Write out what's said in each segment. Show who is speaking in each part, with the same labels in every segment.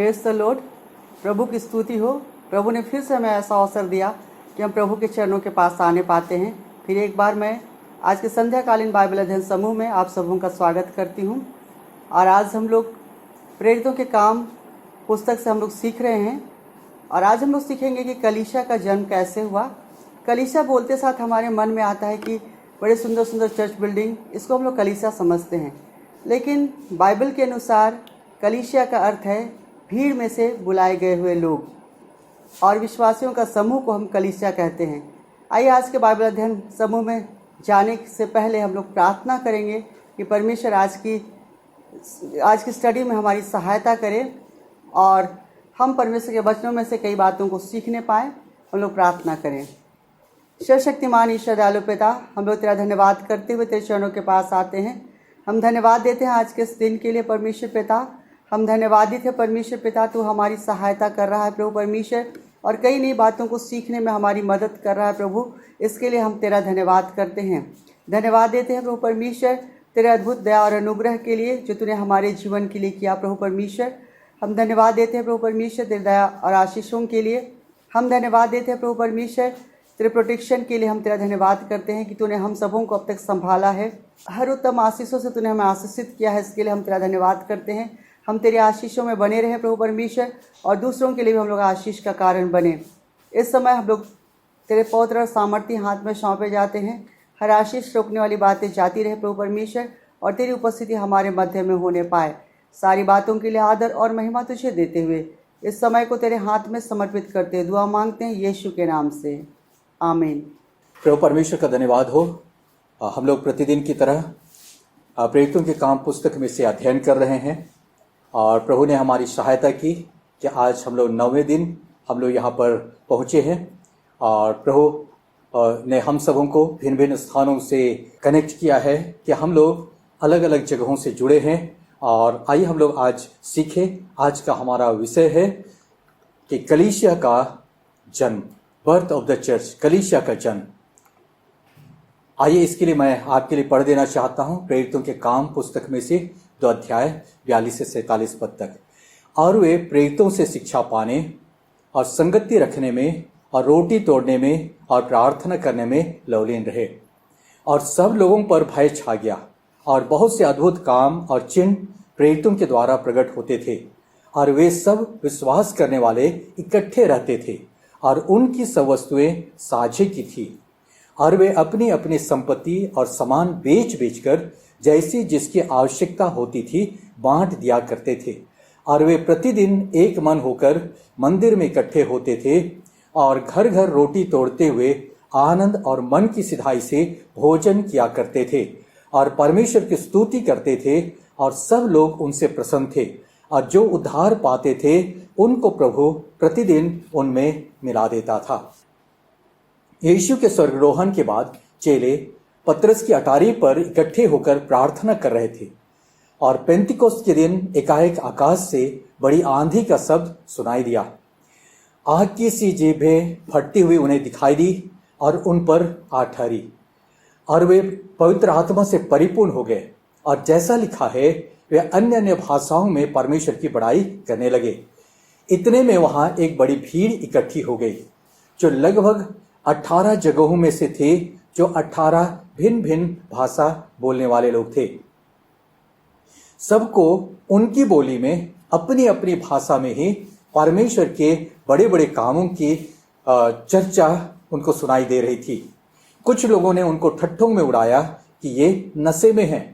Speaker 1: Praise the Lord. प्रभु की स्तुति हो। प्रभु ने फिर से हमें ऐसा अवसर दिया कि हम प्रभु के चरणों के पास आने पाते हैं। फिर एक बार मैं आज के संध्याकालीन बाइबल अध्ययन समूह में आप सबों का स्वागत करती हूं। और आज हम लोग प्रेरितों के काम पुस्तक से हम लोग सीख रहे हैं। और आज हम लोग सीखेंगे कि कलीसिया का जन्म कैसे हुआ। कलीसिया बोलते साथ हमारे मन में आता है कि बड़े सुंदर सुंदर चर्च बिल्डिंग, इसको हम लोग कलीसिया समझते हैं। लेकिन बाइबल के अनुसार कलीसिया का अर्थ है भीड़ में से बुलाए गए हुए लोग, और विश्वासियों का समूह को हम कलीसिया कहते हैं। आइए आज के बाइबल अध्ययन समूह में जाने से पहले हम लोग प्रार्थना करेंगे कि परमेश्वर आज की स्टडी में हमारी सहायता करें और हम परमेश्वर के वचनों में से कई बातों को सीखने पाएँ। हम लोग प्रार्थना करें। सर्वशक्तिमान ईश्वर दयालु पिता, हम लोग तेरा धन्यवाद करते हुए तेरे चरणों के पास आते हैं। हम धन्यवाद देते हैं आज के इस दिन के लिए परमेश्वर पिता। हम धन्यवादित है परमेश्वर पिता, तू हमारी सहायता कर रहा है प्रभु परमेश्वर, और कई नई बातों को सीखने में हमारी मदद कर रहा है प्रभु। इसके लिए हम तेरा धन्यवाद करते हैं। धन्यवाद देते हैं प्रभु परमेश्वर तेरे अद्भुत दया और अनुग्रह के लिए जो तूने हमारे जीवन के लिए किया प्रभु परमेश्वर। हम धन्यवाद देते हैं प्रभु परमेश्वर तेरे दया और आशीषों के लिए। हम धन्यवाद देते हैं प्रभु परमेश्वर तेरे प्रोटेक्शन के लिए। हम तेरा धन्यवाद करते हैं कि तूने हम सबों को अब तक संभाला है। हर उत्तम आशीषों से तूने हमें आशीषित किया है, इसके लिए हम तेरा धन्यवाद करते हैं। हम तेरे आशीषों में बने रहे प्रभु परमेश्वर, और दूसरों के लिए भी हम लोग आशीष का कारण बने। इस समय हम लोग तेरे पवित्र और सामर्थ्य हाथ में सौंपे जाते हैं। हर आशीष रोकने वाली बातें जाती रहे प्रभु परमेश्वर, और तेरी उपस्थिति हमारे मध्य में होने पाए। सारी बातों के लिए आदर और महिमा तुझे देते हुए इस समय को तेरे हाथ में समर्पित करते हुए दुआ मांगते हैं यीशु के नाम से, आमीन।
Speaker 2: प्रभु परमेश्वर का धन्यवाद हो। हम लोग प्रतिदिन की तरह प्रेरितों के काम पुस्तक में से अध्ययन कर रहे हैं, और प्रभु ने हमारी सहायता की कि आज हम लोग 9वें दिन हम लोग यहाँ पर पहुँचे हैं। और प्रभु ने हम सबों को भिन्न भिन्न स्थानों से कनेक्ट किया है कि हम लोग अलग अलग जगहों से जुड़े हैं। और आइए हम लोग आज सीखें। आज का हमारा विषय है कि कलीसिया का जन्म, बर्थ ऑफ द चर्च, कलीसिया का जन्म। आइए इसके लिए मैं आपके लिए पढ़ देना चाहता हूं प्रेरितों के काम पुस्तक में से 2 अध्याय 42 से 47 पद तक। और वे प्रेरितों से शिक्षा पाने और संगति रखने में और रोटी तोड़ने में और प्रार्थना करने में लवलीन रहे। और सब लोगों पर भय छा गया, और बहुत से अद्भुत काम और चिन्ह प्रेरितों के द्वारा प्रकट होते थे। और वे सब विश्वास करने वाले इकट्ठे रहते थे, और उनकी सब वस्तुएं साझे की थी। और वे अपनी अपनी संपत्ति और सामान बेच बेचकर जैसी जिसकी आवश्यकता होती थी बांट दिया करते थे। और वे प्रतिदिन एक मन होकर मंदिर में इकट्ठे होते थे, और घर घर रोटी तोड़ते हुए आनंद और मन की सिधाई से भोजन किया करते थे, और परमेश्वर की स्तुति करते थे। और सब लोग उनसे प्रसन्न थे, और जो उद्धार पाते थे उनको प्रभु प्रतिदिन उनमें मिला देता था। यीशु के स्वर्गारोहण के बाद चेले पतरस की अटारी पर इकट्ठे होकर प्रार्थना कर रहे थे। और पेंतिकोस्त के दिन एकाएक आकाश से बड़ी आंधी का शब्द सुनाई दिया। आग की सी जीभें फटती हुई उन्हें दिखाई दी और उन पर आ ठहरी, और वे पवित्र आत्मा से परिपूर्ण हो गए। और जैसा लिखा है, वे अन्य अन्य भाषाओं में परमेश्वर की बड़ाई करने लगे। इतने में वहां एक बड़ी भीड़ इकट्ठी हो गई, जो लगभग 18 जगहों में से थे, जो 18 भिन्न भिन्न भाषा बोलने वाले लोग थे। सबको उनकी बोली में अपनी अपनी भाषा में ही परमेश्वर के बड़े बड़े कामों की चर्चा उनको सुनाई दे रही थी। कुछ लोगों ने उनको ठट्ठों में उड़ाया कि ये नशे में हैं।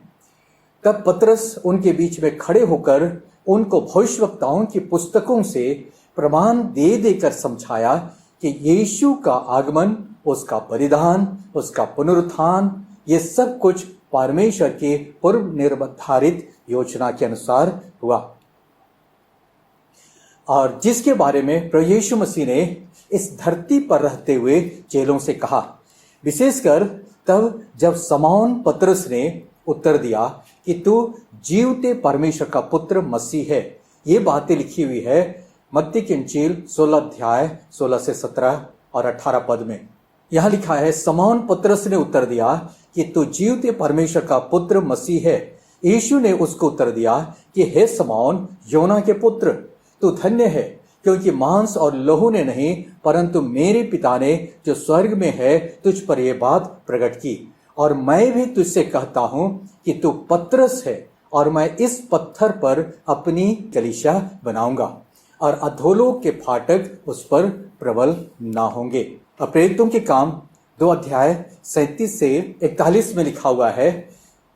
Speaker 2: तब पतरस उनके बीच में खड़े होकर उनको भविष्यवक्ताओं की पुस्तकों से प्रमाण दे देकर समझाया कि यीशु का आगमन, उसका बलिदान, उसका पुनरुत्थान, ये सब कुछ परमेश्वर के पूर्व निर्धारित योजना के अनुसार हुआ, और जिसके बारे में प्रभु यीशु मसीह ने इस धरती पर रहते हुए चेलों से कहा। विशेषकर तब जब शमौन पतरस ने उत्तर दिया कि तू जीवते परमेश्वर का पुत्र मसीह है। ये बातें लिखी हुई है मत्ती की इंजील 16 अध्याय 16 से 17 और 18 पद में। यहाँ लिखा है, शमौन पतरस ने उत्तर दिया कि तू जीवते परमेश्वर का पुत्र मसीह है। यीशु ने उसको उत्तर दिया कि हे शमौन योना के पुत्र, तू धन्य है, क्योंकि मांस और लहू ने नहीं परंतु मेरे पिता ने जो स्वर्ग में है तुझ पर यह बात प्रकट की। और मैं भी तुझसे कहता हूं कि तू पतरस है, और मैं इस पत्थर पर अपनी कलीसिया बनाऊंगा, और अधोलोक के फाटक उस पर प्रबल ना होंगे। प्रेरितों के काम 2 अध्याय 37 से 41 में लिखा हुआ है,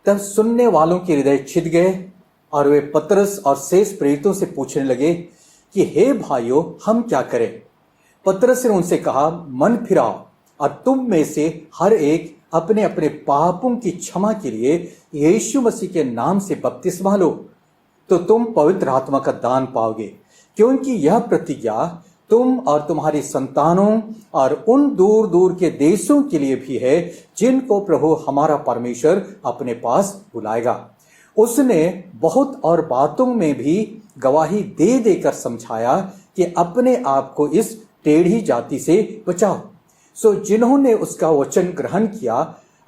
Speaker 2: तब सुनने वालों के हृदय छिद गए और वे पतरस और शेष प्रेरितों से पूछने लगे कि हे भाइयों, हम क्या करें? पतरस ने उनसे कहा, मन फिराओ और तुम में से हर एक अपने अपने पापों की क्षमा के लिए यीशु मसीह के नाम से बपतिस्मा लो, तो तुम पवित्र आत्मा का दान पाओगे, क्योंकि यह प्रतिज्ञा तुम और तुम्हारी संतानों और उन दूर दूर के देशों के लिए भी है, जिनको प्रभु हमारा परमेश्वर अपने पास बुलाएगा। उसने बहुत और बातों में भी गवाही दे देकर समझाया कि अपने आप को इस टेढ़ी जाति से बचाओ। सो जिन्होंने उसका वचन ग्रहण किया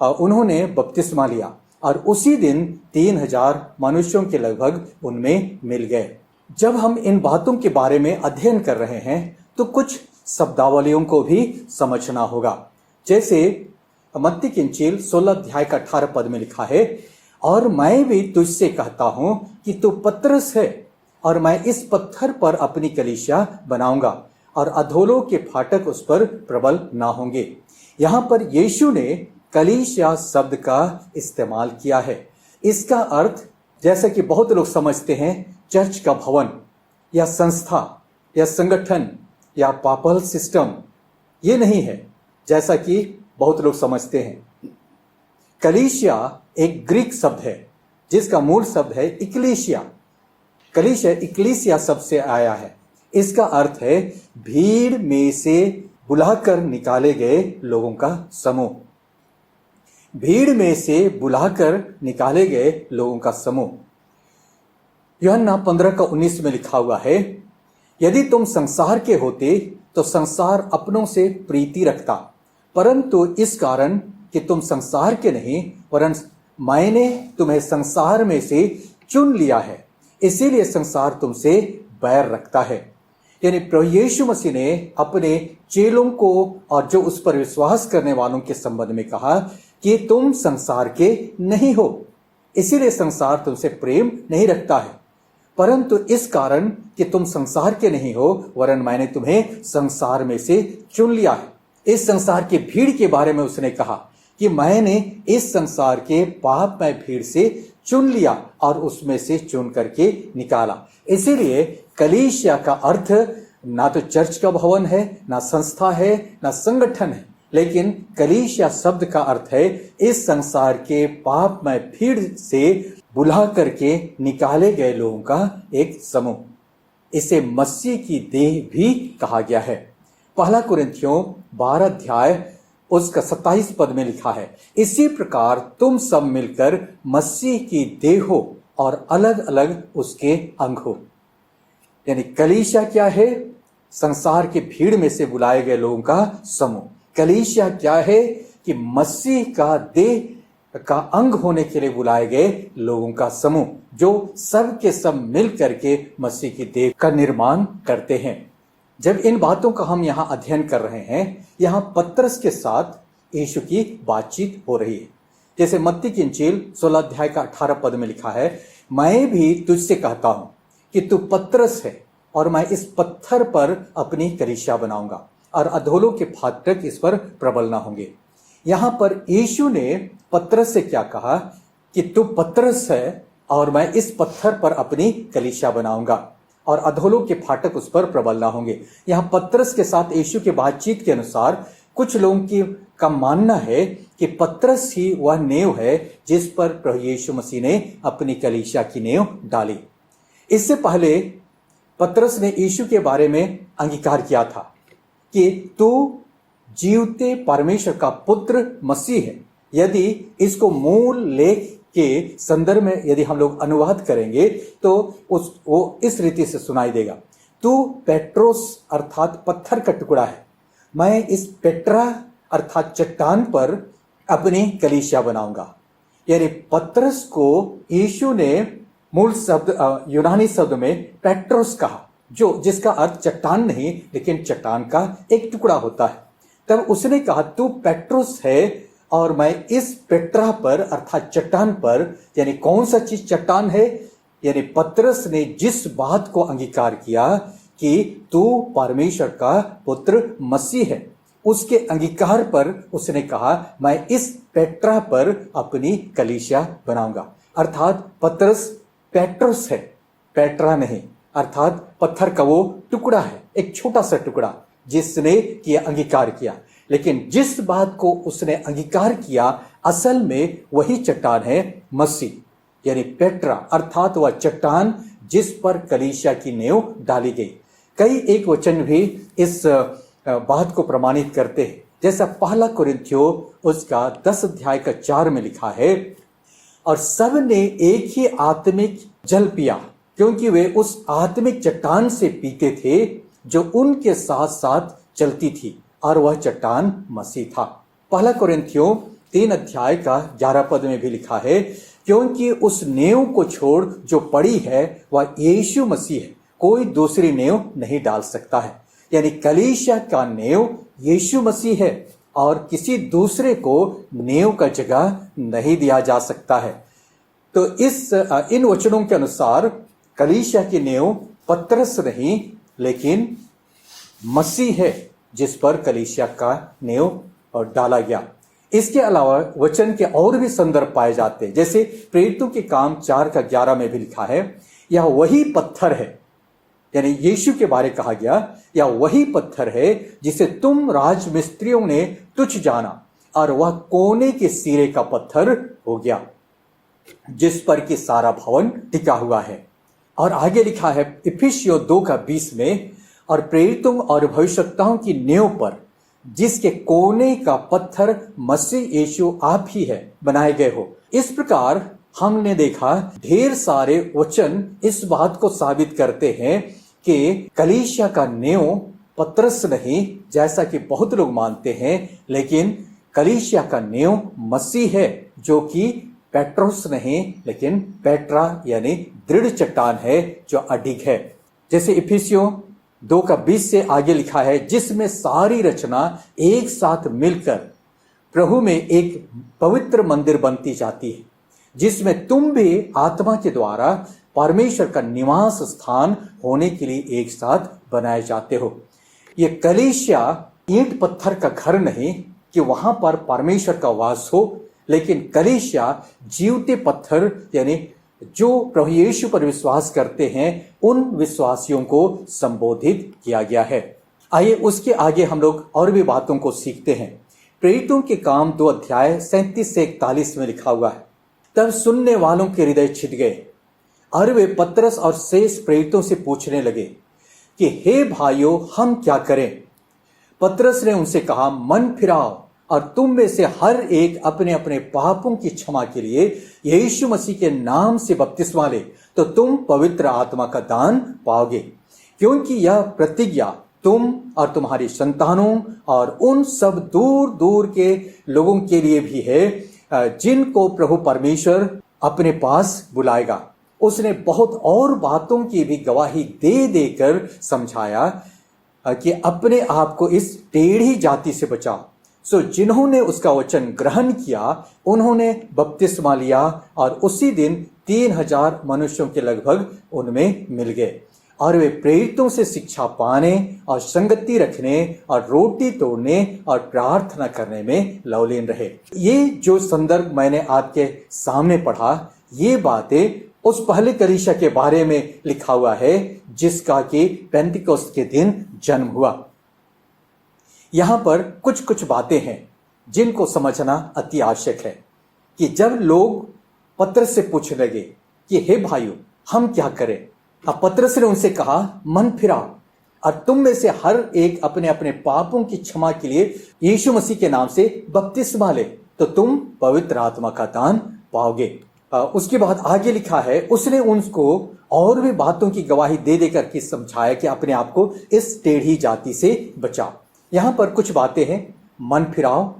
Speaker 2: उन्होंने बपतिस्मा लिया, और उसी दिन 3000 मनुष्यों के लगभग उनमें मिल गए। जब हम इन बातों के बारे में अध्ययन कर रहे हैं तो कुछ शब्दावलियों को भी समझना होगा। जैसे मत्ती की इंजील 16 अध्याय का 18 पद में लिखा है, और मैं भी तुझसे कहता हूं कि तू पतरस है, और मैं इस पत्थर पर अपनी कलीसिया बनाऊंगा, और अधोलोक के फाटक उस पर प्रबल ना होंगे। यहां पर यीशु ने कलीसिया शब्द का इस्तेमाल किया है। इसका अर्थ, जैसा कि बहुत लोग समझते हैं, चर्च का भवन या संस्था या संगठन या पापल सिस्टम, ये नहीं है जैसा कि बहुत लोग समझते हैं। कलीसिया एक ग्रीक शब्द है जिसका मूल शब्द है इक्लेसिया। कलीसिया इक्लेसिया शब्द से आया है। इसका अर्थ है भीड़ में से बुलाकर निकाले गए लोगों का समूह। भीड़ में से बुलाकर निकाले गए लोगों का समूह। यूहन्ना 15:19 में लिखा हुआ है, यदि तुम संसार के होते तो संसार अपनों से प्रीति रखता, परंतु इस कारण कि तुम संसार के नहीं परंतु मैंने तुम्हें संसार में से चुन लिया है, इसीलिए संसार तुमसे बैर रखता है। यानी प्रभु यीशु मसीह ने अपने चेलों को और जो उस पर विश्वास करने वालों के संबंध में कहा कि तुम संसार के नहीं हो, इसीलिए संसार तुमसे प्रेम नहीं रखता है, परंतु इस कारण कि तुम संसार के नहीं हो वरन मैंने तुम्हें संसार में से चुन लिया है। इस संसार की भीड़ के बारे में उसने कहा कि मैंने इस संसार के पापमय भीड़ से चुन लिया और उसमें से चुन करके निकाला। इसीलिए कलीसिया का अर्थ ना तो चर्च का भवन है, ना संस्था है, ना संगठन है, लेकिन कलीसिया शब्द का अर्थ है इस संसार के पापमय भीड़ से बुला करके निकाले गए लोगों का एक समूह। इसे मसीह की देह भी कहा गया है। 1 कुरिन्थियों 12 अध्याय उसका 27 पद में लिखा है, इसी प्रकार तुम सब मिलकर मसीह की देह हो और अलग अलग उसके अंग हो। यानी कलीसिया क्या है? संसार की भीड़ में से बुलाए गए लोगों का समूह। कलीसिया क्या है? कि मसीह का देह का अंग होने के लिए बुलाए गए लोगों का समूह, जो सब के सब मिल करके मसीह की देह का निर्माण करते हैं। जब इन बातों का हम यहाँ अध्ययन कर रहे हैं, यहाँ पतरस के साथ यीशु की बातचीत हो रही है। जैसे मत्ती की इंजील 16 अध्याय का 18 पद में लिखा है, मैं भी तुझसे कहता हूं कि तू पतरस है और मैं इस पत्थर पर अपनी कलीसिया बनाऊंगा और अधोलोक के फाटक इस पर प्रबल ना होंगे। यहां पर यीशु ने पतरस से क्या कहा कि तू पतरस है और मैं इस पत्थर पर अपनी कलीसिया बनाऊंगा और अधोलोक के फाटक उस पर प्रबल ना होंगे। यहां पतरस के साथ यीशु के बातचीत के अनुसार कुछ लोगों का मानना है कि पतरस ही वह नेव है जिस पर प्रभु यीशु मसीह ने अपनी कलीसिया की नेव डाली। इससे पहले पतरस ने यीशु के बारे में अंगीकार किया था कि तू जीवते परमेश्वर का पुत्र मसीह है। यदि इसको मूल लेख के संदर्भ में यदि हम लोग अनुवाद करेंगे तो वो इस रीति से सुनाई देगा, तू पेट्रोस अर्थात पत्थर का टुकड़ा है, मैं इस पेट्रा अर्थात चट्टान पर अपनी कलीसिया बनाऊंगा। यानी पतरस को यीशु ने मूल शब्द यूनानी शब्द में पेट्रोस कहा, जो जिसका अर्थ चट्टान नहीं लेकिन चट्टान का एक टुकड़ा होता है। तब उसने कहा, तू पेट्रुस है और मैं इस पेट्रा पर अर्थात चट्टान पर, यानी कौन सा चीज चट्टान है, यानी पतरस ने जिस बात को अंगीकार किया कि तू परमेश्वर का पुत्र मसीह है, उसके अंगीकार पर उसने कहा, मैं इस पेट्रा पर अपनी कलीसिया बनाऊंगा। अर्थात पतरस पेट्रुस है, पेट्रा नहीं। अर्थात पत्थर का वो टुकड़ा है, एक छोटा सा टुकड़ा जिसने किया अंगीकार किया। लेकिन जिस बात को उसने अंगीकार किया असल में वही चट्टान है मसीह, यानी पेट्रा, अर्थात वह चट्टान जिस पर कलीसिया की नींव डाली गई। कई एक वचन भी इस बात को प्रमाणित करते हैं, जैसा पहला कुरिन्थियों उसका 10 अध्याय का 4 में लिखा है, और सब ने एक ही आत्मिक जल पिया, क्योंकि वे उस आत्मिक चट्टान से पीते थे जो उनके साथ साथ चलती थी, और वह चट्टान मसीह था। पहला कुरिन्थियों 3 अध्याय का 11 पद में भी लिखा है, क्योंकि उस नींव को छोड़ जो पड़ी है वह यीशु मसीह है, कोई दूसरी नींव नहीं डाल सकता है। यानी कलीसिया का नींव यीशु मसीह है और किसी दूसरे को नींव का जगह नहीं दिया जा सकता है। तो इन वचनों के अनुसार कलीसिया की नींव पतरस नहीं लेकिन मसीह है, जिस पर कलीसिया का नींव डाला गया। इसके अलावा वचन के और भी संदर्भ पाए जाते हैं, जैसे प्रेरितों के काम 4 का 11 में भी लिखा है, यह वही पत्थर है, यानी यीशु के बारे कहा गया, यह वही पत्थर है जिसे तुम राजमिस्त्रियों ने तुच्छ जाना, और वह कोने के सिरे का पत्थर हो गया, जिस पर कि सारा भवन टिका हुआ है। और आगे लिखा है इफिसियों 2 का 20 में, और प्रेरितों और भविष्यवक्ताओं की नींव पर, जिसके कोने का पत्थर मसीह यीशु आप ही है, बनाए गए हो। इस प्रकार हमने देखा ढेर सारे वचन इस बात को साबित करते हैं कि कलीसिया का नींव पतरस नहीं, जैसा कि बहुत लोग मानते हैं, लेकिन कलीसिया का नींव मसीह है, जो कि पेट्रोस नहीं लेकिन पेट्रा यानी दृढ़ चट्टान है जो अडिग है। जैसे इफिसियों 2 का 20 से आगे लिखा है, जिसमें सारी रचना एक साथ मिलकर प्रभु में एक पवित्र मंदिर बनती जाती है, जिसमें तुम भी आत्मा के द्वारा परमेश्वर का निवास स्थान होने के लिए एक साथ बनाए जाते हो। ये कलीसिया ईंट पत्थर का घर नहीं कि वहां पर परमेश्वर का वास हो, लेकिन कलीसिया जीवते पत्थर यानी जो प्रभु यीशु पर विश्वास करते हैं उन विश्वासियों को संबोधित किया गया है। आइए उसके आगे हम लोग और भी बातों को सीखते हैं। प्रेरितों के काम 2 अध्याय 37 से 41 में लिखा हुआ है, तब सुनने वालों के हृदय छिद गए और वे पतरस और शेष प्रेरितों से पूछने लगे कि हे भाइयों, हम क्या करें? पतरस ने उनसे कहा, मन फिराओ और तुम में से हर एक अपने अपने पापों की क्षमा के लिए यीशु मसीह के नाम से बपतिस्मा ले, तो तुम पवित्र आत्मा का दान पाओगे, क्योंकि यह प्रतिज्ञा तुम और तुम्हारी संतानों और उन सब दूर दूर के लोगों के लिए भी है जिनको प्रभु परमेश्वर अपने पास बुलाएगा। उसने बहुत और बातों की भी गवाही दे देकर समझाया कि अपने आप को इस टेढ़ी जाति से बचाओ। सो जिन्होंने उसका वचन ग्रहण किया उन्होंने बपतिस्मा लिया और उसी दिन 3000 मनुष्यों के लगभग उनमें मिल गए, और वे प्रेरितों से शिक्षा पाने और संगति रखने और रोटी तोड़ने और प्रार्थना करने में लवलीन रहे। ये जो संदर्भ मैंने आपके सामने पढ़ा, ये बातें उस पहले कलीसिया के बारे में लिखा हुआ है जिसका कि पेंतिकोस्त के दिन जन्म हुआ। यहां पर कुछ कुछ बातें हैं जिनको समझना अति आवश्यक है कि जब लोग पतरस से पूछने लगे कि हे भाइयों, हम क्या करें, अब पतरस ने उनसे कहा, मन फिराओ और तुम में से हर एक अपने अपने पापों की क्षमा के लिए यीशु मसीह के नाम से बपतिस्मा ले, तो तुम पवित्र आत्मा का दान पाओगे। उसके बाद आगे लिखा है, उसने उनको और भी बातों की गवाही दे देकर के समझाया कि अपने आप को इस टेढ़ी जाति से बचाओ। यहां पर कुछ बातें हैं। मन फिराओ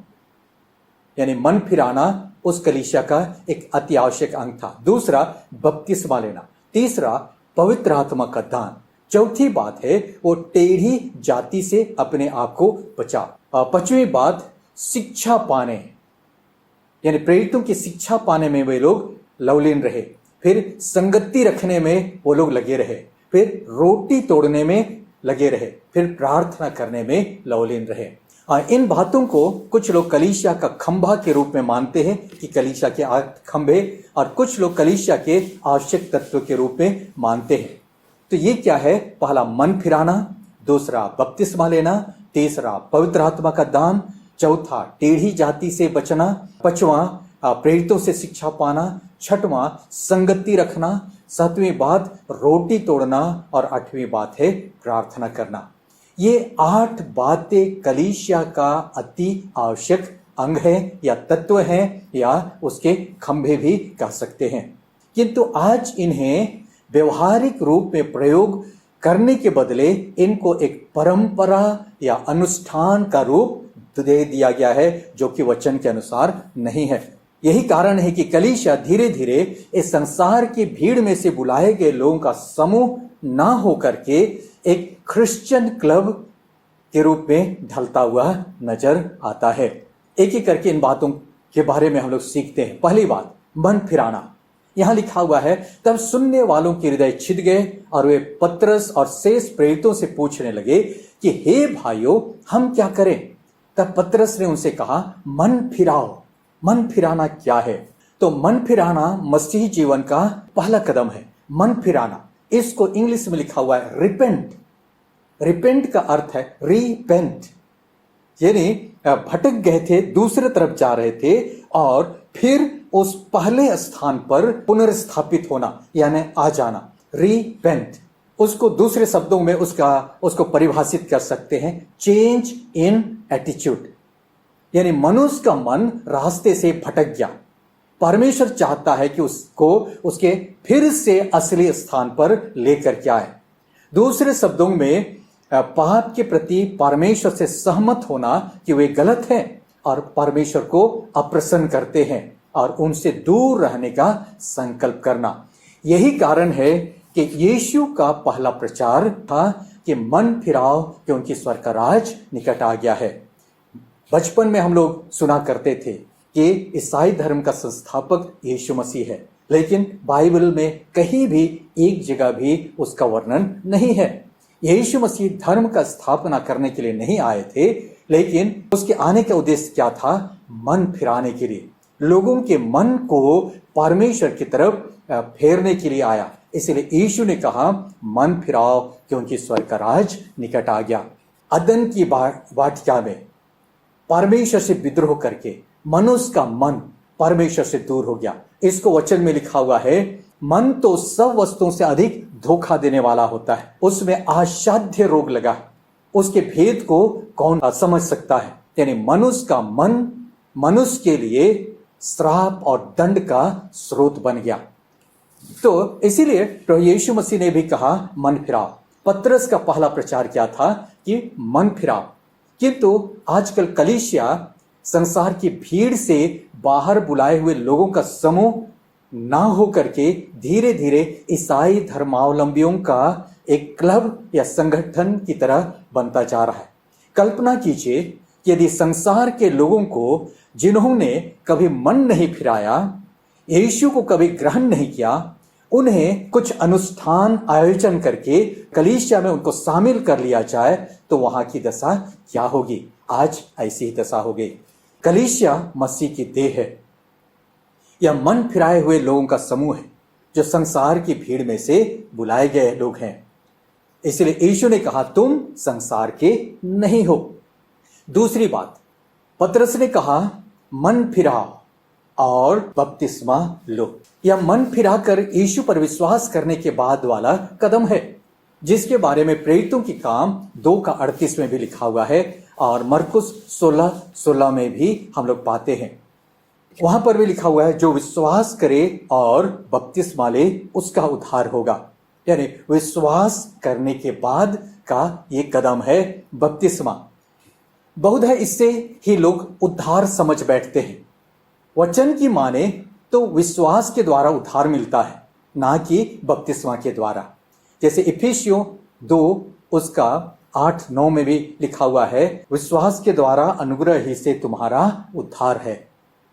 Speaker 2: यानी मन फिराना उस कलीसिया का एक अति आवश्यक अंग था। दूसरा, बपतिस्मा लेना। तीसरा, पवित्र आत्मा का दान। चौथी बात है वो टेढ़ी जाति से अपने आप को बचा। पांचवी बात शिक्षा पाने, यानी प्रेरितों की शिक्षा पाने में वे लोग लवलीन रहे। फिर संगति रखने में वो लोग लगे रहे। फिर रोटी तोड़ने में लगे रहे। फिर प्रार्थना करने में लवलीन रहे। इन बातों को कुछ लोग कलीसिया का खंभा के रूप में मानते हैं कि कलीसिया के 8 खंभे, और कुछ लोग कलीसिया के आवश्यक तत्व के रूप में मानते हैं। तो ये क्या है? पहला मन फिराना, दूसरा बपतिस्मा लेना, तीसरा पवित्र आत्मा का दान, चौथा टेढ़ी जाति से बचना, पांचवा प्रेरितों से शिक्षा पाना, छठवां संगति रखना, सातवीं बात रोटी तोड़ना, और आठवीं बात है प्रार्थना करना। ये 8 बातें कलीसिया का अति आवश्यक अंग है या तत्व है या उसके खंभे भी कह सकते हैं। किंतु आज इन्हें व्यवहारिक रूप में प्रयोग करने के बदले इनको एक परंपरा या अनुष्ठान का रूप दे दिया गया है, जो कि वचन के अनुसार नहीं है। यही कारण है कि कलीसिया धीरे धीरे इस संसार की भीड़ में से बुलाए गए लोगों का समूह ना होकर के एक क्रिश्चियन क्लब के रूप में ढलता हुआ नजर आता है। एक एक करके इन बातों के बारे में हम लोग सीखते हैं। पहली बात, मन फिराना। यहां लिखा हुआ है, तब सुनने वालों के हृदय छिद गए और वे पतरस और शेष प्रेरितों से पूछने लगे कि हे भाइयों, हम क्या करें? तब पतरस ने उनसे कहा, मन फिराओ। मन फिराना क्या है? तो मन फिराना मसीही जीवन का पहला कदम है। मन फिराना, इसको इंग्लिश में लिखा हुआ है रिपेंट। रिपेंट का अर्थ है रीपेंट, यानी भटक गए थे, दूसरे तरफ जा रहे थे और फिर उस पहले स्थान पर पुनर्स्थापित होना, यानी आ जाना। रीपेंट, उसको दूसरे शब्दों में उसको परिभाषित कर सकते हैं चेंज इन एटीट्यूड, यानी मनुष्य का मन रास्ते से भटक गया। परमेश्वर चाहता है कि उसको उसके फिर से असली स्थान पर लेकर के आए। दूसरे शब्दों में पाप के प्रति परमेश्वर से सहमत होना कि वे गलत हैं और परमेश्वर को अप्रसन्न करते हैं और उनसे दूर रहने का संकल्प करना। यही कारण है कि यीशु का पहला प्रचार था कि मन फिराओ क्योंकि स्वर्ग का राज निकट आ गया है। बचपन में हम लोग सुना करते थे कि ईसाई धर्म का संस्थापक यीशु मसीह है, लेकिन बाइबल में कहीं भी एक जगह भी उसका वर्णन नहीं है। यीशु मसीह धर्म का स्थापना करने के लिए नहीं आए थे, लेकिन उसके आने का उद्देश्य क्या था? मन फिराने के लिए, लोगों के मन को परमेश्वर की तरफ फेरने के लिए आया। इसलिए यीशु ने कहा, मन फिराओ क्योंकि स्वर्ग का राज निकट आ गया। अदन की वाटिका में परमेश्वर से विद्रोह करके मनुष्य का मन परमेश्वर से दूर हो गया। इसको वचन में लिखा हुआ है, मन तो सब वस्तुओं से अधिक धोखा देने वाला होता है, उसमें असाध्य रोग लगा, उसके भेद को कौन समझ सकता है। यानी मनुष्य का मन मनुष्य के लिए श्राप और दंड का स्रोत बन गया। तो इसीलिए प्रभु यीशु मसीह ने भी कहा, मन फिराओ। पतरस का पहला प्रचार क्या था? कि मन फिराओ। किंतु आजकल कलीसिया संसार की भीड़ से बाहर बुलाए हुए लोगों का समूह ना हो करके धीरे धीरे ईसाई धर्मावलंबियों का एक क्लब या संगठन की तरह बनता जा रहा है। कल्पना कीजिए कि यदि संसार के लोगों को जिन्होंने कभी मन नहीं फिराया, यीशु को कभी ग्रहण नहीं किया, उन्हें कुछ अनुष्ठान आयोजन करके कलीसिया में उनको शामिल कर लिया जाए तो वहां की दशा क्या होगी? आज ऐसी ही दशा हो गई। कलीसिया मसीह की देह है, यह मन फिराए हुए लोगों का समूह है जो संसार की भीड़ में से बुलाए गए लोग हैं। इसलिए यीशु ने कहा, तुम संसार के नहीं हो। दूसरी बात, पतरस ने कहा, मन फिराओ और बपतिस्मा लो। यह मन फिराकर यीशु पर विश्वास करने के बाद वाला कदम है, जिसके बारे में प्रेरितों की काम 2:38 में भी लिखा हुआ है और मरकुस 16:16 में भी हम लोग पाते हैं। वहां पर भी लिखा हुआ है, जो विश्वास करे और बपतिस्मा ले उसका उद्धार होगा। यानी विश्वास करने के बाद का ये कदम है बपतिस्मा। बहुत है इससे ही लोग उद्धार समझ बैठते हैं। वचन की माने तो विश्वास के द्वारा उद्धार मिलता है, ना कि बपतिस्मा के द्वारा। जैसे इफिसियों 2 उसका 8-9 में भी लिखा हुआ है, विश्वास के द्वारा अनुग्रह ही से तुम्हारा उद्धार है।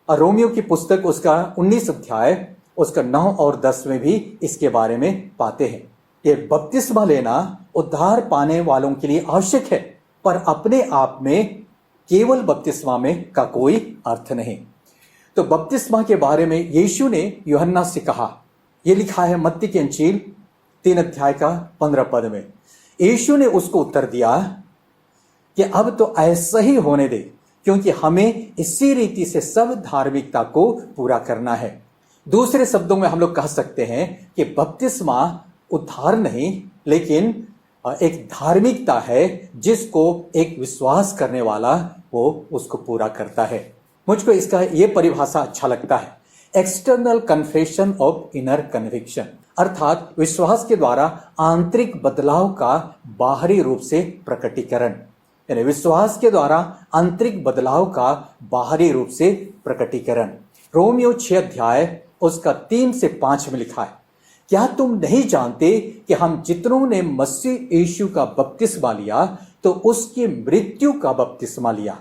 Speaker 2: और रोमियो की पुस्तक उसका 19 अध्याय उसका 9 और 10 में भी इसके बारे में पाते हैं। ये बपतिस्मा लेना उद्धार पाने वालों के लिए आवश्यक है, पर अपने आप में केवल बपतिस्मा में का कोई अर्थ नहीं। तो बपतिस्मा के बारे में यीशु ने यूहन्ना से कहा, यह लिखा है मत्ती की इंजील 3 अध्याय का 15 पद में। यीशु ने उसको उत्तर दिया कि अब तो ऐसा ही होने दे, क्योंकि हमें इसी रीति से सब धार्मिकता को पूरा करना है। दूसरे शब्दों में हम लोग कह सकते हैं कि बपतिस्मा उद्धार नहीं, लेकिन एक धार्मिकता है जिसको एक विश्वास करने वाला वो उसको पूरा करता है। मुझको इसका ये परिभाषा अच्छा लगता है, external confession of inner conviction, अर्थात विश्वास के द्वारा आंतरिक बदलाव का बाहरी रूप से प्रकटीकरण। यानी विश्वास के द्वारा आंतरिक बदलाव का बाहरी रूप से प्रकटीकरण। रोमियो 6 अध्याय उसका 3 से 5 में लिखा है, क्या तुम नहीं जानते कि हम जितनों ने मसीह यीशु का बपतिस्मा लिया तो उसकी मृत्यु का बपतिस्मा लिया।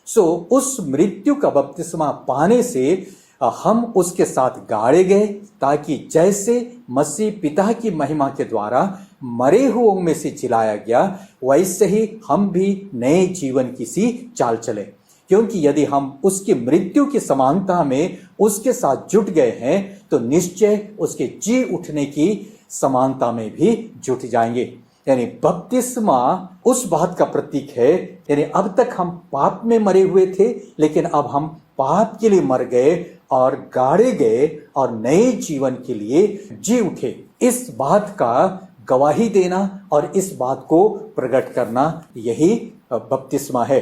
Speaker 2: सो उस मृत्यु का बपतिस्मा पाने से हम उसके साथ गाड़े गए, ताकि जैसे मसीह पिता की महिमा के द्वारा मरे हुओं में से जिलाया गया, वैसे ही हम भी नए जीवन की सी चाल चले। क्योंकि यदि हम उसकी मृत्यु की समानता में उसके साथ जुट गए हैं तो निश्चय उसके जी उठने की समानता में भी जुट जाएंगे। यानी बपतिस्मा उस बात का प्रतीक है, यानी अब तक हम पाप में मरे हुए थे, लेकिन अब हम पाप के लिए मर गए और गाड़े गए और नए जीवन के लिए जी उठे। इस बात का गवाही देना और इस बात को प्रकट करना, यही बपतिस्मा है।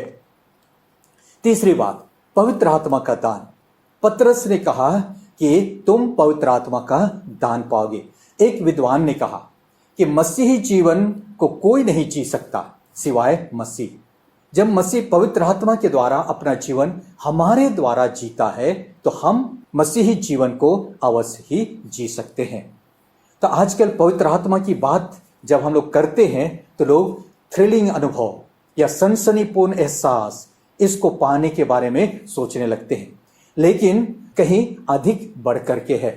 Speaker 2: तीसरी बात, पवित्र आत्मा का दान। पतरस ने कहा कि तुम पवित्र आत्मा का दान पाओगे। एक विद्वान ने कहा कि मसीही जीवन को कोई नहीं जी सकता सिवाय मसीह। जब मसीह पवित्र आत्मा के द्वारा अपना जीवन हमारे द्वारा जीता है तो हम मसीही जीवन को अवश्य ही जी सकते हैं। तो आजकल पवित्र आत्मा की बात जब हम लोग करते हैं तो लोग थ्रिलिंग अनुभव या सनसनीपूर्ण एहसास इसको पाने के बारे में सोचने लगते हैं, लेकिन कहीं अधिक बढ़ करके है।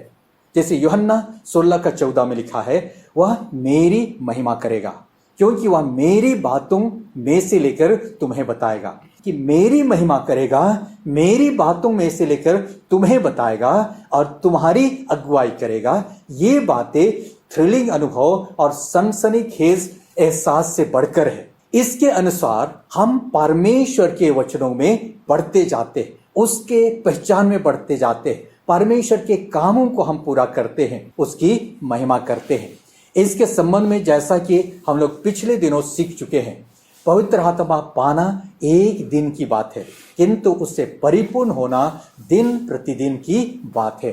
Speaker 2: जैसे यूहन्ना 16 का 14 में लिखा है, वह मेरी महिमा करेगा क्योंकि वह मेरी बातों में से लेकर तुम्हें बताएगा। कि मेरी महिमा करेगा, मेरी बातों में से लेकर तुम्हें बताएगा और तुम्हारी अगुवाई करेगा। ये बातें थ्रिलिंग अनुभव और सनसनीखेज एहसास से बढ़कर है। इसके अनुसार हम परमेश्वर के वचनों में बढ़ते जाते, उसके पहचान में बढ़ते जाते, परमेश्वर के कामों को हम पूरा करते हैं, उसकी महिमा करते हैं। इसके संबंध में जैसा कि हम लोग पिछले दिनों सीख चुके हैं, पवित्र आत्मा पाना एक दिन की बात है, किंतु उससे परिपूर्ण होना दिन प्रतिदिन की बात है।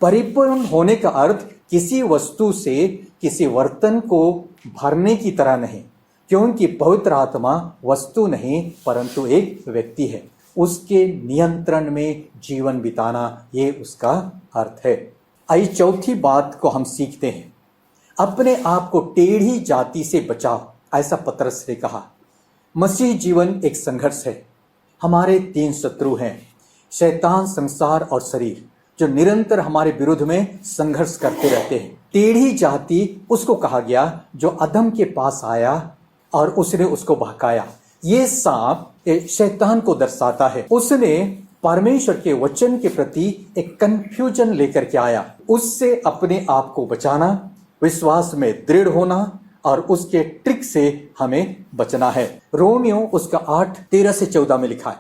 Speaker 2: परिपूर्ण होने का अर्थ किसी वस्तु से किसी बर्तन को भरने की तरह नहीं, क्योंकि पवित्र आत्मा वस्तु नहीं परंतु एक व्यक्ति है। उसके नियंत्रण में जीवन बिताना, ये उसका अर्थ है। आई चौथी बात को हम सीखते हैं, अपने आप को टेढ़ी जाति से बचाओ, ऐसा पतरस ने कहा। मसीह जीवन एक संघर्ष है। हमारे 3 शत्रु हैं, शैतान, संसार और शरीर, जो निरंतर हमारे विरुद्ध में संघर्ष करते रहते हैं। टेढ़ी जाति उसको कहा गया जो अदम के पास आया और उसने उसको बहकाया। ये सांप शैतान को दर्शाता है। उसने परमेश्वर के वचन के प्रति एक कंफ्यूजन लेकर के आया। उससे अपने आप को बचाना, विश्वास में दृढ़ होना और उसके ट्रिक से हमें बचना है। रोमियो उसका 8:13 से 14 में लिखा है,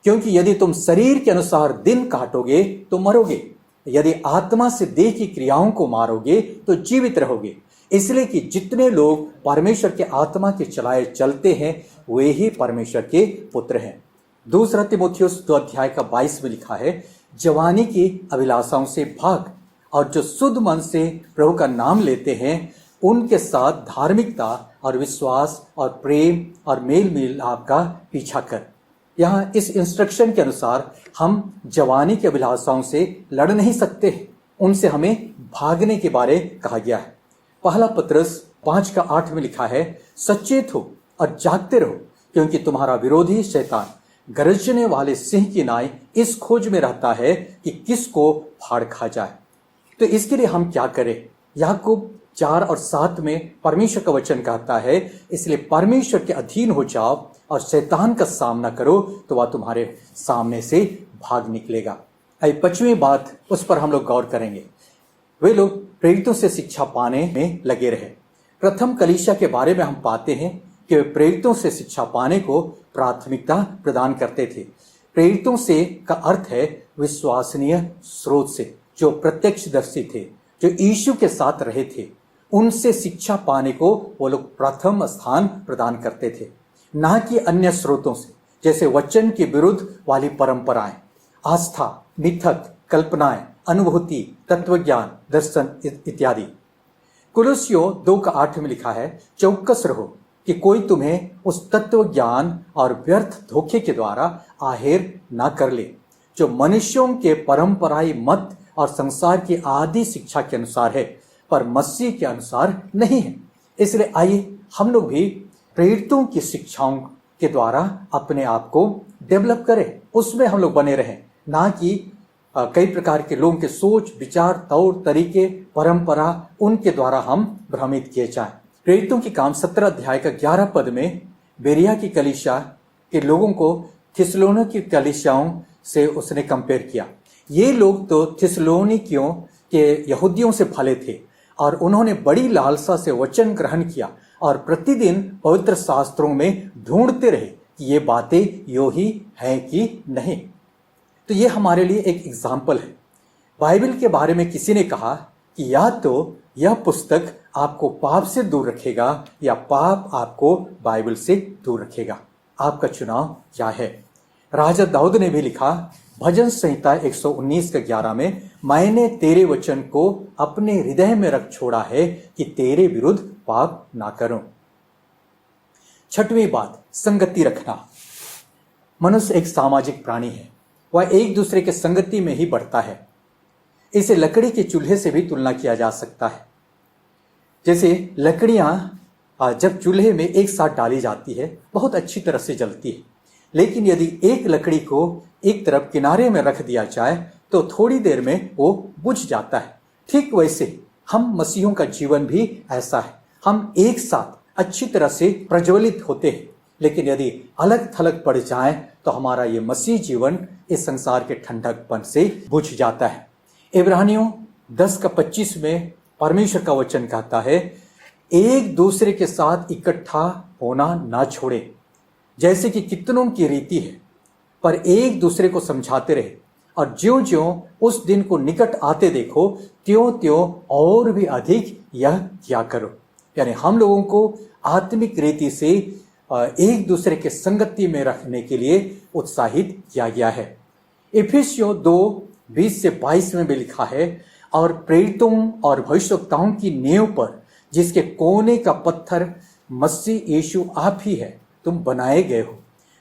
Speaker 2: क्योंकि यदि तुम शरीर के अनुसार दिन काटोगे तो मरोगे, यदि आत्मा से देह की क्रियाओं को मारोगे तो जीवित रहोगे। इसलिए कि जितने लोग परमेश्वर के आत्मा के चलाए चलते हैं वे ही परमेश्वर के पुत्र हैं। 2 तीमुथियुस 2 अध्याय का 22 में लिखा है, जवानी की अभिलाषाओं से भाग और जो शुद्ध मन से प्रभु का नाम लेते हैं उनके साथ धार्मिकता और विश्वास और प्रेम और मेल मिलाप का पीछा कर। यहाँ इस इंस्ट्रक्शन के अनुसार हम जवानी की अभिलाषाओं से लड़ नहीं सकते, उनसे हमें भागने के बारे कहा गया है। पहला पतरस 5:8 में लिखा है, सचेत हो और जागते रहो, क्योंकि तुम्हारा विरोधी शैतान गरजने वाले सिंह की नाई इस खोज में रहता है कि किसको फाड़ खा जाए। तो इसके लिए हम क्या करें? याकूब 4:7 में परमेश्वर का वचन कहता है, इसलिए परमेश्वर के अधीन हो जाओ और शैतान का सामना करो तो वह तुम्हारे सामने से भाग निकलेगा। 5वीं बात, उस पर हम लोग गौर करेंगे। वे लोग प्रेरितों से शिक्षा पाने में लगे रहे। प्रथम कलीसिया के बारे में हम पाते हैं कि वे प्रेरितों से शिक्षा पाने को प्राथमिकता प्रदान करते थे। प्रेरितों से का अर्थ है विश्वसनीय स्रोत से, जो प्रत्यक्षदर्शी थे, जो यीशु के साथ रहे थे, उनसे शिक्षा पाने को वो लोग प्रथम स्थान प्रदान करते थे, ना कि अन्य स्रोतों से, जैसे वचन के विरुद्ध वाली परंपराएं, आस्था, मिथक, कल्पनाएं, अनुभूति, तत्वज्ञान, दर्शन इत्यादि। कुलुस्सियों 2:8 में लिखा है, चौकस रहो कि कोई तुम्हें उस तत्व ज्ञान और व्यर्थ धोखे के द्वारा आहेर ना कर ले, जो मनुष्यों के परंपराई मत और संसार की आदि शिक्षा के अनुसार है, पर मसीह के अनुसार नहीं है। इसलिए आइए हम लोग भी प्रेरितों की शिक्षाओं के द्वारा अपने आप को डेवलप करें, उसमें हम लोग बने रहें, ना कि कई प्रकार के लोगों के सोच, विचार, तौर तरीके, परंपरा, उनके द्वारा हम भ्रमित किए जाएं। प्रेरितों की काम 17 अध्याय का 11 पद में बेरिया की कलीसिया के लोगों को थिस्सलुनीक की कलीसियाओं से उसने कंपेयर किया। ये लोग तो थिस्सलुनीकियों के यहूदियों से फले थे और उन्होंने बड़ी लालसा से वचन ग्रहण किया और प्रतिदिन पवित्र शास्त्रों में ढूंढते रहे कि ये बातें यो ही हैं कि नहीं। तो ये हमारे लिए एक एग्जाम्पल है। बाइबल के बारे में किसी ने कहा कि या तो यह पुस्तक आपको पाप से दूर रखेगा या पाप आपको बाइबल से दूर रखेगा। आपका चुनाव क्या है? राजा दाऊद ने भी लिखा, भजन संहिता 119:11 में, मैंने तेरे वचन को अपने हृदय में रख छोड़ा है कि तेरे विरुद्ध पाप ना करूं। 6वीं बात, संगति रखना। मनुष्य एक सामाजिक प्राणी है, वह एक दूसरे के संगति में ही बढ़ता है। इसे लकड़ी के चूल्हे से भी तुलना किया जा सकता है। जैसे लकड़ियां जब चूल्हे में एक साथ डाली जाती है, बहुत अच्छी तरह से जलती है, लेकिन यदि एक लकड़ी को एक तरफ किनारे में रख दिया जाए तो थोड़ी देर में वो बुझ जाता है। ठीक वैसे हम मसीहों का जीवन भी ऐसा है। हम एक साथ अच्छी तरह से प्रज्वलित होते हैं, लेकिन यदि अलग थलग पड़ जाए तो हमारा ये मसीह जीवन इस संसार के ठंडकपन से बुझ जाता है। इब्रानियों 10:25 में परमेश्वर का वचन कहता है, एक दूसरे के साथ इकट्ठा होना ना छोड़े, जैसे कि कितनों की रीति है, पर एक दूसरे को समझाते रहे, और ज्यों ज्यों उस दिन को निकट आते देखो त्यों त्यों और भी अधिक यह किया करो। यानी हम लोगों को आत्मिक रीति से एक दूसरे के संगति में रखने के लिए उत्साहित किया गया है। इफिसियों 2:20-22 में भी लिखा है, और प्रेरितों और भविष्यवक्ताओं की नींव पर, जिसके कोने का पत्थर मसीह यीशु आप ही है, तुम बनाए गए हो,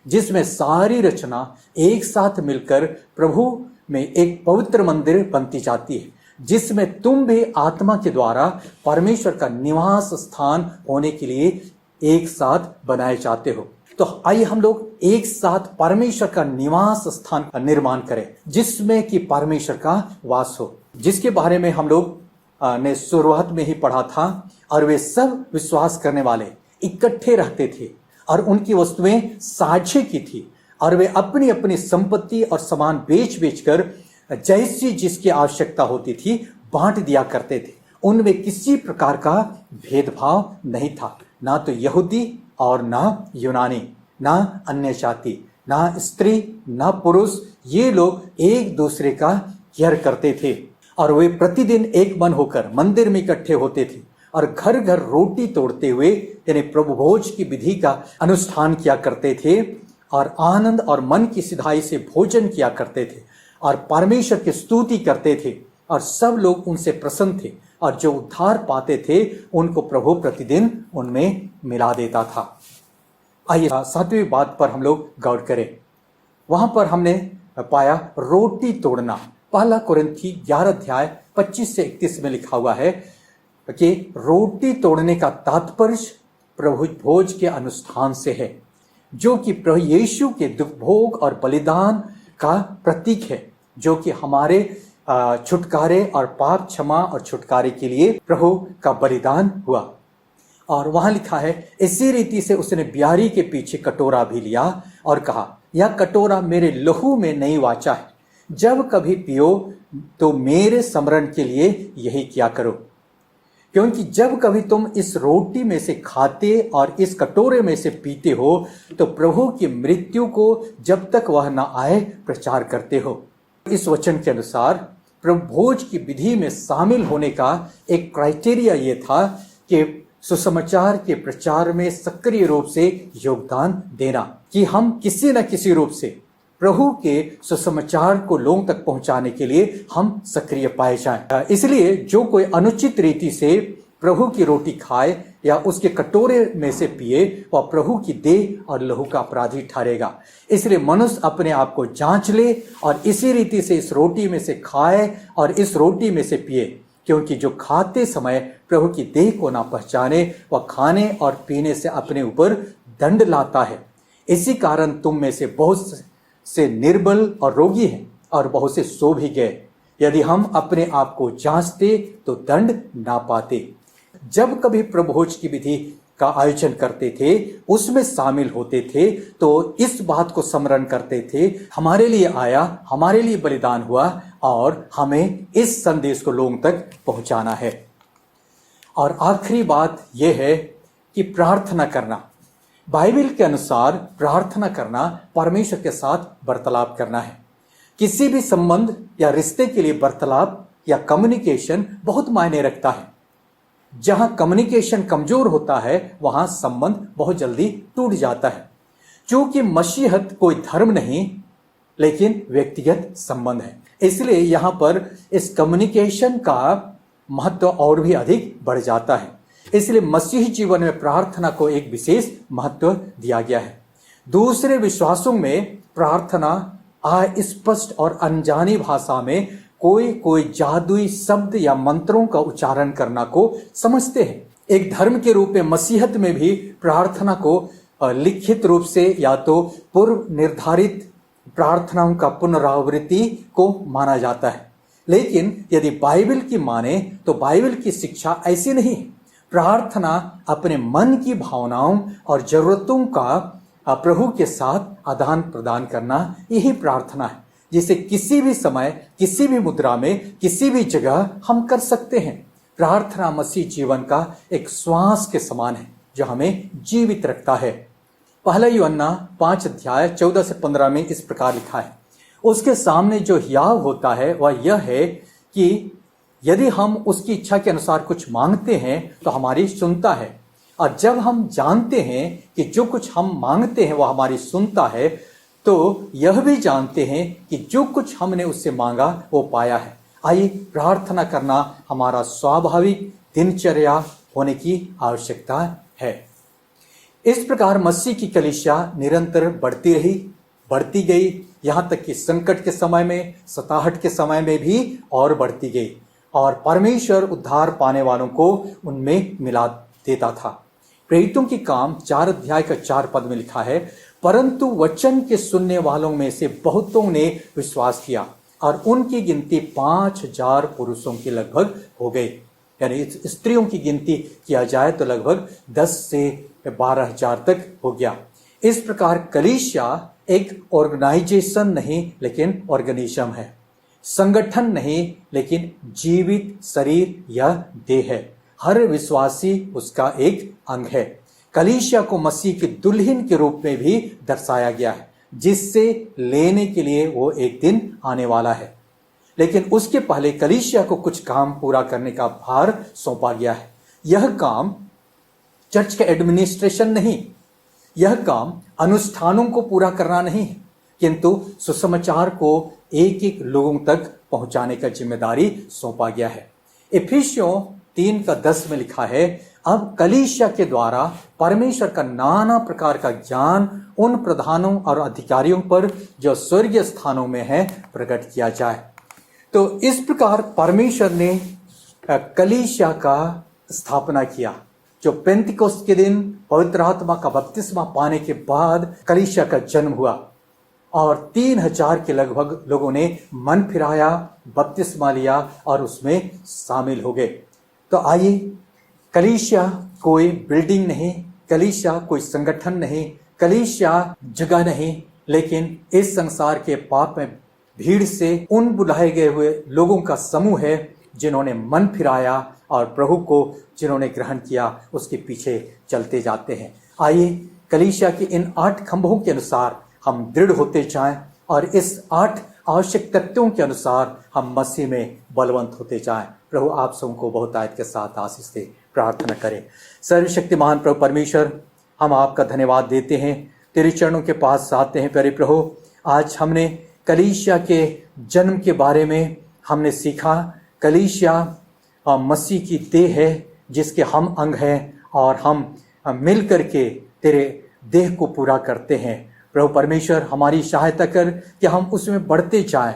Speaker 2: जिसमें सारी रचना एक साथ मिलकर प्रभु में एक पवित्र मंदिर बनती जाती है, जिसमें तुम भी आत्मा के द्वारा परमेश्वर का निवास स्थान होने के लिए एक साथ बनाए जाते हो। तो आइए हम लोग एक साथ परमेश्वर का निवास स्थान का निर्माण करें, जिसमें कि परमेश्वर का वास हो, जिसके बारे में हम लोग ने शुरुआत में ही पढ़ा था। और वे सब विश्वास करने वाले इकट्ठे रहते थे और उनकी वस्तुएं साझे की थी, और वे अपनी अपनी संपत्ति और सामान बेच बेच कर जैसी जिसकी आवश्यकता होती थी बांट दिया करते थे। उनमें किसी प्रकार का भेदभाव नहीं था, ना तो यहूदी और ना यूनानी, ना अन्य जाति, ना स्त्री, ना पुरुष। ये लोग एक दूसरे का केयर करते थे और वे प्रतिदिन एक मन होकर मंदिर में इकट्ठे होते थे और घर घर रोटी तोड़ते हुए यानी प्रभु भोज की विधि का अनुष्ठान किया करते थे और आनंद और मन की सिधाई से भोजन किया करते थे और परमेश्वर की स्तुति करते थे, और सब लोग उनसे प्रसन्न थे, और जो उद्धार पाते थे उनको प्रभु प्रतिदिन उनमें मिला देता था। आइए 7वीं बात पर हम लोग गौर करें। वहां पर हमने पाया रोटी तोड़ना। 1 कुरिन्थी 11:25-31 में लिखा हुआ है, कि रोटी तोड़ने का तात्पर्य प्रभु भोज के अनुष्ठान से है, जो कि प्रभु यीशु के दुख भोग और बलिदान का प्रतीक है, जो कि हमारे छुटकारे और पाप क्षमा और छुटकारे के लिए प्रभु का बलिदान हुआ। और वहां लिखा है, इसी रीति से उसने ब्यारी के पीछे कटोरा भी लिया और कहा, यह कटोरा मेरे लहू में नई वाचा है, जब कभी पियो तो मेरे स्मरण के लिए यही किया करो। क्योंकि जब कभी तुम इस रोटी में से खाते और इस कटोरे में से पीते हो तो प्रभु की मृत्यु को जब तक वह न आए प्रचार करते हो। इस वचन के अनुसार प्रभु भोज की विधि में शामिल होने का एक क्राइटेरिया ये था कि सुसमाचार के प्रचार में सक्रिय रूप से योगदान देना, कि हम किसी न किसी रूप से प्रभु के सुसमाचार को लोगों तक पहुंचाने के लिए हम सक्रिय पाए जाएं। इसलिए जो कोई अनुचित रीति से प्रभु की रोटी खाए या उसके कटोरे में से पिए वह प्रभु की देह और लहू का अपराधी ठहरेगा। इसलिए मनुष्य अपने आप को जांच ले और इसी रीति से इस रोटी में से खाए और इस रोटी में से पिए, क्योंकि जो खाते समय प्रभु की देह को ना पहचाने वह खाने और पीने से अपने ऊपर दंड लाता है। इसी कारण तुम में से बहुत से निर्बल और रोगी हैं और बहुत से सो भी गए। यदि हम अपने आप को जांचते तो दंड ना पाते। जब कभी प्रभु भोज की विधि का आयोजन करते थे, उसमें शामिल होते थे, तो इस बात को स्मरण करते थे, हमारे लिए आया, हमारे लिए बलिदान हुआ और हमें इस संदेश को लोगों तक पहुंचाना है। और आखिरी बात यह है कि प्रार्थना करना। बाइबल के अनुसार प्रार्थना करना परमेश्वर के साथ वार्तालाप करना है। किसी भी संबंध या रिश्ते के लिए वार्तालाप या कम्युनिकेशन बहुत मायने रखता है। जहां कम्युनिकेशन कमजोर होता है वहां संबंध बहुत जल्दी टूट जाता है। क्योंकि मसीहत कोई धर्म नहीं लेकिन व्यक्तिगत संबंध है, इसलिए यहां पर इस कम्युनिकेशन का महत्व और भी अधिक बढ़ जाता है। इसलिए मसीही जीवन में प्रार्थना को एक विशेष महत्व दिया गया है। दूसरे विश्वासों में प्रार्थना अस्पष्ट और अनजानी भाषा में कोई जादुई शब्द या मंत्रों का उच्चारण करना को समझते हैं। एक धर्म के रूप में मसीहत में भी प्रार्थना को लिखित रूप से या तो पूर्व निर्धारित प्रार्थनाओं का पुनरावृत्ति को माना जाता है। लेकिन यदि बाइबल की माने तो बाइबल की शिक्षा ऐसी नहीं है। प्रार्थना अपने मन की भावनाओं और जरूरतों का प्रभु के साथ आदान प्रदान करना, यही प्रार्थना है, जिसे किसी भी समय, किसी भी मुद्रा में, किसी भी जगह हम कर सकते हैं। प्रार्थना मसीह जीवन का एक श्वास के समान है जो हमें जीवित रखता है। पहला यूहन्ना 5:14-15 में इस प्रकार लिखा है, उसके सामने जो हियाव होता है वह यह है कि यदि हम उसकी इच्छा के अनुसार कुछ मांगते हैं तो हमारी सुनता है, और जब हम जानते हैं कि जो कुछ हम मांगते हैं वह हमारी सुनता है तो यह भी जानते हैं कि जो कुछ हमने उससे मांगा वो पाया है। आइए प्रार्थना करना हमारा स्वाभाविक दिनचर्या होने की आवश्यकता है। इस प्रकार मसीह की कलीसिया निरंतर बढ़ती गई, यहाँ तक कि संकट के समय में, सताहट के समय में भी और बढ़ती गई, और परमेश्वर उद्धार पाने वालों को उनमें मिला देता था। प्रेरितों की काम 4:4 में लिखा है, परंतु वचन के सुनने वालों में से बहुतों ने विश्वास किया और उनकी गिनती 5,000 पुरुषों की लगभग हो गई। यानी स्त्रियों की गिनती किया जाए तो लगभग 10 से 12,000 तक हो गया। इस प्रकार कलीसिया एक ऑर्गेनाइजेशन नहीं लेकिन ऑर्गेनिज्म है, संगठन नहीं लेकिन जीवित शरीर या देह है। हर विश्वासी उसका एक अंग है। कलीसिया को मसीह की दुल्हन के रूप में भी दर्शाया गया है, जिससे लेने के लिए वो एक दिन आने वाला है। लेकिन उसके पहले कलीसिया को कुछ काम पूरा करने का भार सौंपा गया है। यह काम चर्च के एडमिनिस्ट्रेशन नहीं, यह काम अनुष्ठानों को पूरा करना नहीं है, किंतु सुसमाचार को एक एक लोगों तक पहुंचाने का जिम्मेदारी सौंपा गया है। इफिसियों 3:10 में लिखा है, अब कलीसिया के द्वारा परमेश्वर का नाना प्रकार का ज्ञान उन प्रधानों और अधिकारियों पर जो स्वर्गीय स्थानों में है प्रकट किया जाए। तो इस प्रकार परमेश्वर ने कलीसिया का स्थापना किया। जो पेंतिकोस्त के दिन पवित्र आत्मा का बपतिस्मा पाने के बाद कलीसिया का जन्म हुआ और 3000 के लगभग लोगों ने मन फिराया, बपतिस्मा लिया और उसमें शामिल हो गए। तो आइए, कलीसिया कोई बिल्डिंग नहीं, कलीसिया कोई संगठन नहीं, कलीसिया जगह नहीं, लेकिन इस संसार के पाप में भीड़ से उन बुलाए गए हुए लोगों का समूह है जिन्होंने मन फिराया और प्रभु को जिन्होंने ग्रहण किया उसके पीछे चलते जाते हैं। आइए, कलीसिया के इन 8 खंभों के अनुसार हम दृढ़ होते जाएं और इस 8 आवश्यक तत्वों के अनुसार हम मसीह में बलवंत होते जाएं। प्रभु आप सबको बहुत आयत के साथ आशीष दे। प्रार्थना करें। सर्वशक्तिमान प्रभु परमेश्वर, हम आपका धन्यवाद देते हैं, तेरे चरणों के पास आते हैं। प्यारे प्रभु, आज हमने कलीसिया के जन्म के बारे में हमने सीखा। कलीसिया मसीह की देह है जिसके हम अंग हैं और हम मिल करके तेरे देह को पूरा करते हैं। प्रभु परमेश्वर, हमारी सहायता कर कि हम उसमें बढ़ते जाएं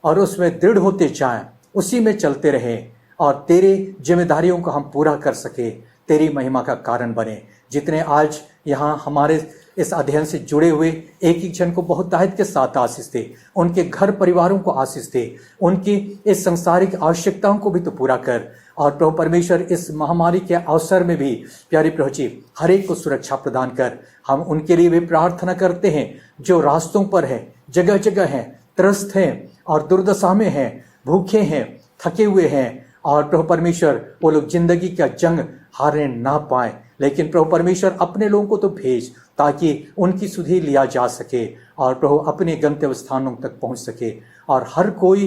Speaker 2: और उसमें दृढ़ होते जाएं, उसी में चलते रहें और तेरे जिम्मेदारियों को हम पूरा कर सके, तेरी महिमा का कारण बने। जितने आज यहाँ हमारे इस अध्ययन से जुड़े हुए एक एक जन को बहुत ताकत के साथ आशीष दे, उनके घर परिवारों को आशीष दे, उनकी इस सांसारिक आवश्यकताओं को भी तो पूरा कर। और प्रभु परमेश्वर, इस महामारी के अवसर में भी प्यारे प्रभु जी हर एक को सुरक्षा प्रदान कर। हम उनके लिए भी प्रार्थना करते हैं जो रास्तों पर हैं, जगह जगह हैं, त्रस्त हैं और दुर्दशा में हैं, भूखे हैं, थके हुए हैं। और प्रभु परमेश्वर, वो लोग जिंदगी का जंग हारने ना पाए, लेकिन प्रभु परमेश्वर अपने लोगों को तो भेज ताकि उनकी सुधि लिया जा सके और प्रभु अपने गंतव्य स्थानों तक पहुंच सके और हर कोई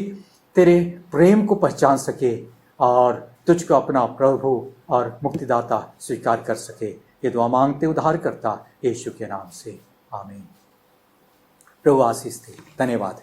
Speaker 2: तेरे प्रेम को पहचान सके और तुझको अपना प्रभु और मुक्तिदाता स्वीकार कर सके। ये दुआ मांगते उद्धार करता यीशु के नाम से, आमीन। प्रभु आशीष दे। धन्यवाद।